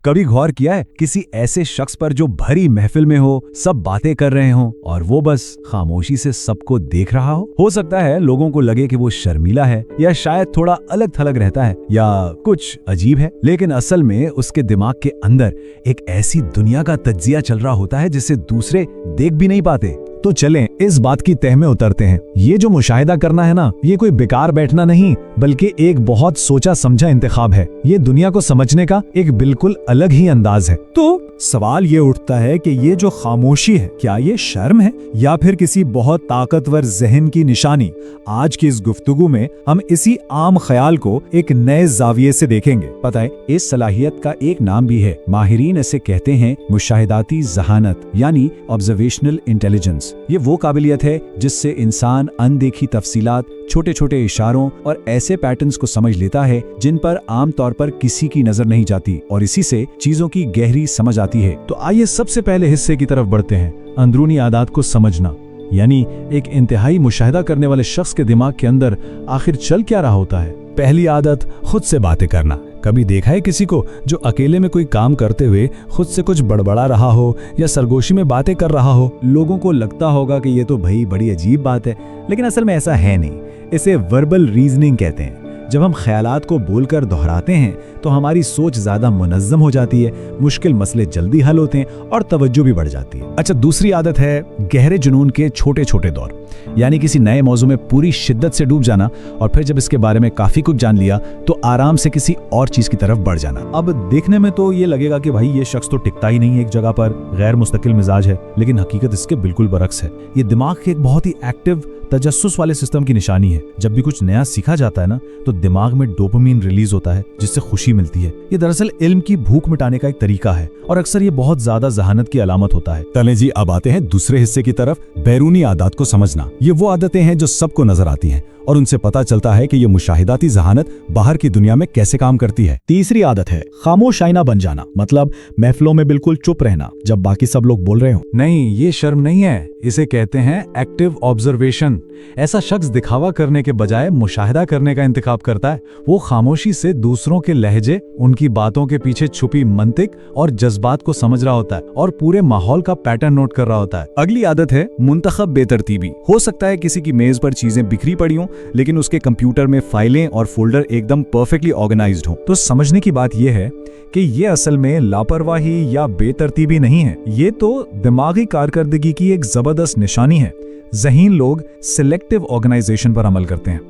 कभी गौर किया है किसी ऐसे शख्स पर जो भरी महफिल में हो, सब बातें कर रहे हो और वो बस खामोशी से सबको देख रहा हो सकता है लोगों को लगे कि वो शर्मीला है या शायद थोड़ा अलग थलग रहता है या कुछ अजीब है, लेकिन असल में उसके दिमाग के अंदर एक ऐसी दुनिया का तज्जिया चल रहा होता है जिसे दूसरे देख भी नहीं पाते। तो चलें इस बात की तह में उतरते हैं। ये जो मुशाहिदा करना है ना, ये कोई बेकार बैठना नहीं बल्कि एक बहुत सोचा समझा इंतखाब है। ये दुनिया को समझने का एक बिल्कुल अलग ही अंदाज है। तो सवाल ये उठता है कि ये जो खामोशी है, क्या ये शर्म है या फिर किसी बहुत ताकतवर जहन की निशानी? आज की इस गुफ्तगू में हम इसी आम ख्याल को एक नए जाविये से देखेंगे। पता है, इस सलाहियत का एक नाम भी है। माहिरीन इसे कहते हैं मुशाहिदाती ज़हानत यानी ऑब्जर्वेशनल इंटेलिजेंस। ये वो काबिलियत है जिससे इंसान अनदेखी तफसीलात, छोटे छोटे इशारों और ऐसे पैटर्न्स को समझ लेता है जिन पर आम तौर पर किसी की नजर नहीं जाती और इसी से चीजों की गहरी समझ आती है। तो आइए सबसे पहले हिस्से की तरफ बढ़ते हैं, अंदरूनी आदात को समझना। यानी एक इंतहाई मुशाहिदा करने वाले शख्स के दिमाग के अंदर आखिर चल क्या रहा होता है। पहली आदत, खुद से बातें करना। कभी देखा है किसी को जो अकेले में कोई काम करते हुए खुद से कुछ बड़बड़ा रहा हो या सरगोशी में बातें कर रहा हो? लोगों को लगता होगा कि ये तो भाई बड़ी अजीब बात है, लेकिन असल में ऐसा है नहीं। इसे वर्बल रीजनिंग कहते हैं। जब हम ख्यालात को बोलकर दोहराते हैं तो हमारी सोच ज्यादा मुनज़्ज़म हो जाती है, मुश्किल मसले जल्दी हल होते हैं और तवज्जो भी बढ़ जाती है। अच्छा, दूसरी आदत है गहरे जुनून के छोटे छोटे दौर। यानी किसी नए मौजू में पूरी शिद्दत से डूब जाना और फिर जब इसके बारे में काफी कुछ जान लिया तो आराम से किसी और चीज की तरफ बढ़ जाना। अब देखने में तो ये लगेगा कि भाई ये शख्स तो टिकता ही नहीं एक जगह पर, गैर मुस्तकिल मिजाज है, लेकिन हकीकत इसके बिल्कुल बरक्स है। ये दिमाग के एक बहुत ही एक्टिव तजस्सुस वाले सिस्टम की निशानी है। जब भी कुछ नया सीखा जाता है ना, तो दिमाग में डोपामिन रिलीज होता है जिससे खुशी मिलती है। ये दरअसल इल्म की भूख मिटाने का एक तरीका है और अक्सर ये बहुत ज्यादा जहानत की अलामत होता है। चलें जी, अब आते हैं दूसरे हिस्से की तरफ, बैरूनी आदत को समझना। ये वो आदतें हैं जो सबको नजर आती हैं और उनसे पता चलता है कि ये मुशाहिदाती ज़हानत बाहर की दुनिया में कैसे काम करती है। तीसरी आदत है खामोश आईना बन जाना, मतलब महफिलों में बिल्कुल चुप रहना जब बाकी सब लोग बोल रहे हो। नहीं, ये शर्म नहीं है, इसे कहते हैं एक्टिव ऑब्जर्वेशन। ऐसा शख्स दिखावा करने के बजाय मुशाहिदा करने का इंतखाब करता है। वो खामोशी से दूसरों के लहजे, उनकी बातों के पीछे छुपी मंतिक और जज्बात को समझ रहा होता है और पूरे माहौल का पैटर्न नोट कर रहा होता है। अगली आदत है मुंतखब बेतरतीबी। हो सकता है किसी की मेज पर चीजें बिखरी पड़ी हों, लेकिन उसके कंप्यूटर में फाइलें और फोल्डर एकदम परफेक्टली ऑर्गेनाइज्ड हो। तो समझने की बात यह है कि ये असल में लापरवाही या बेतरतीबी नहीं है, ये तो दिमागी कारकर्दगी की एक जबरदस्त निशानी है। ज़हीन लोग सिलेक्टिव ऑर्गेनाइजेशन पर अमल करते हैं।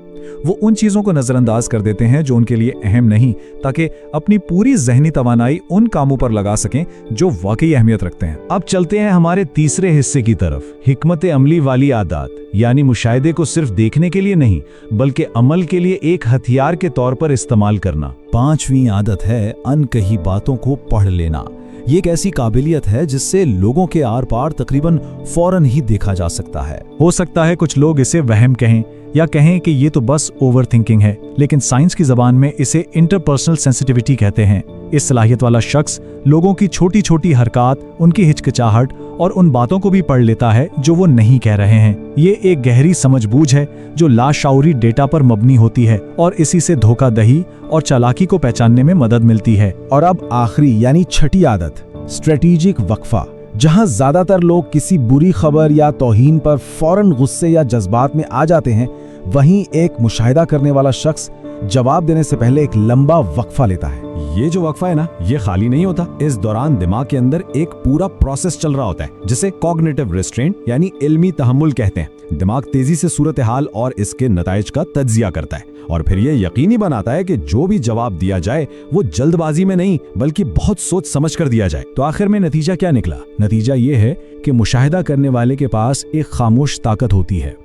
वो उन चीजों को नजरअंदाज कर देते हैं जो उनके लिए अहम नहीं, ताकि अपनी पूरी ज़हनी तवानाई उन कामों पर लगा सकें जो वाकई अहमियत रखते हैं। अब चलते हैं हमारे तीसरे हिस्से की तरफ, हिकमत अमली वाली आदत। यानी मुशाहिदे को सिर्फ देखने के लिए नहीं बल्कि अमल के लिए एक हथियार के तौर पर इस्तेमाल करना। पांचवीं आदत है अनकही बातों को पढ़ लेना। ये एक ऐसी काबिलियत है जिससे लोगों के आर पार तकरीबन फौरन ही देखा जा सकता है। हो सकता है कुछ लोग इसे वहम कहें या कहें कि ये तो बस ओवर थिंकिंग है, लेकिन साइंस की जबान में इसे इंटरपर्सनल सेंसिटिविटी कहते हैं। इस सलाहियत वाला शख्स लोगों की छोटी छोटी हरकत, उनकी हिचकिचाहट और उन बातों को भी पढ़ लेता है जो वो नहीं कह रहे हैं। ये एक गहरी समझबूझ है जो लाशऊरी डेटा पर मबनी होती है और इसी से धोखाधड़ी और चालाकी को पहचानने में मदद मिलती है। और अब आखिरी यानी छठी आदत, स्ट्रेटेजिक वक्फा। जहां ज्यादातर लोग किसी बुरी खबर या तौहीन पर फौरन गुस्से या जज्बात में आ जाते हैं, वहीं एक मुशाहिदा करने वाला शख्स जवाब देने से पहले एक लंबा वक्फा लेता है। ये जो वक्फा है ना, ये खाली नहीं होता। इस दौरान दिमाग के अंदर एक पूरा प्रोसेस चल रहा होता है जिसे कॉग्निटिव रिस्ट्रेंट यानी इल्मी तहम्मुल कहते हैं। दिमाग तेजी से सूरत हाल और इसके नताइज का तज्जिया करता है और फिर ये यकीनी बनाता है कि जो भी जवाब दिया जाए वो जल्दबाजी में नहीं बल्कि बहुत सोच समझ कर दिया जाए। तो आखिर में नतीजा क्या निकला? नतीजा ये है कि मुशाहिदा करने वाले के पास एक खामोश ताकत होती है।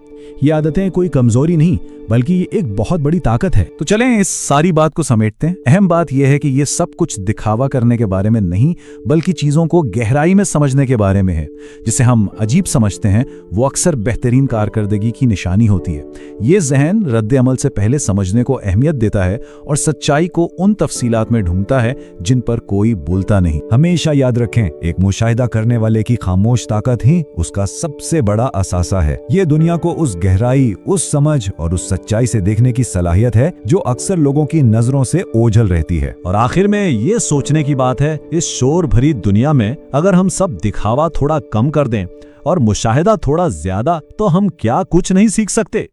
ये आदतें कोई कमजोरी नहीं बल्कि ये एक बहुत बड़ी ताकत है। तो चलें इस सारी बात को समेटते हैं। अहम बात यह है कि ये सब कुछ दिखावा करने के बारे में नहीं बल्कि चीजों को गहराई में समझने के बारे में है। जिसे हम अजीब समझते हैं वो अक्सर बेहतरीन कारकर्दगी की निशानी होती है। ये जहन रद्द अमल से पहले समझने को अहमियत देता है और सच्चाई को उन तफसीलात में ढूंढता है जिन पर कोई बोलता नहीं। हमेशा याद रखें, एक मुशाहिदा करने वाले की खामोश ताकत ही उसका सबसे बड़ा असासा है। ये दुनिया को उस उस गहराई, उस समझ और उस सच्चाई से देखने की सलाहियत है जो अक्सर लोगों की नजरों से ओझल रहती है। और आखिर में ये सोचने की बात है, इस शोर भरी दुनिया में अगर हम सब दिखावा थोड़ा कम कर दें और मुशाहिदा थोड़ा ज्यादा, तो हम क्या कुछ नहीं सीख सकते?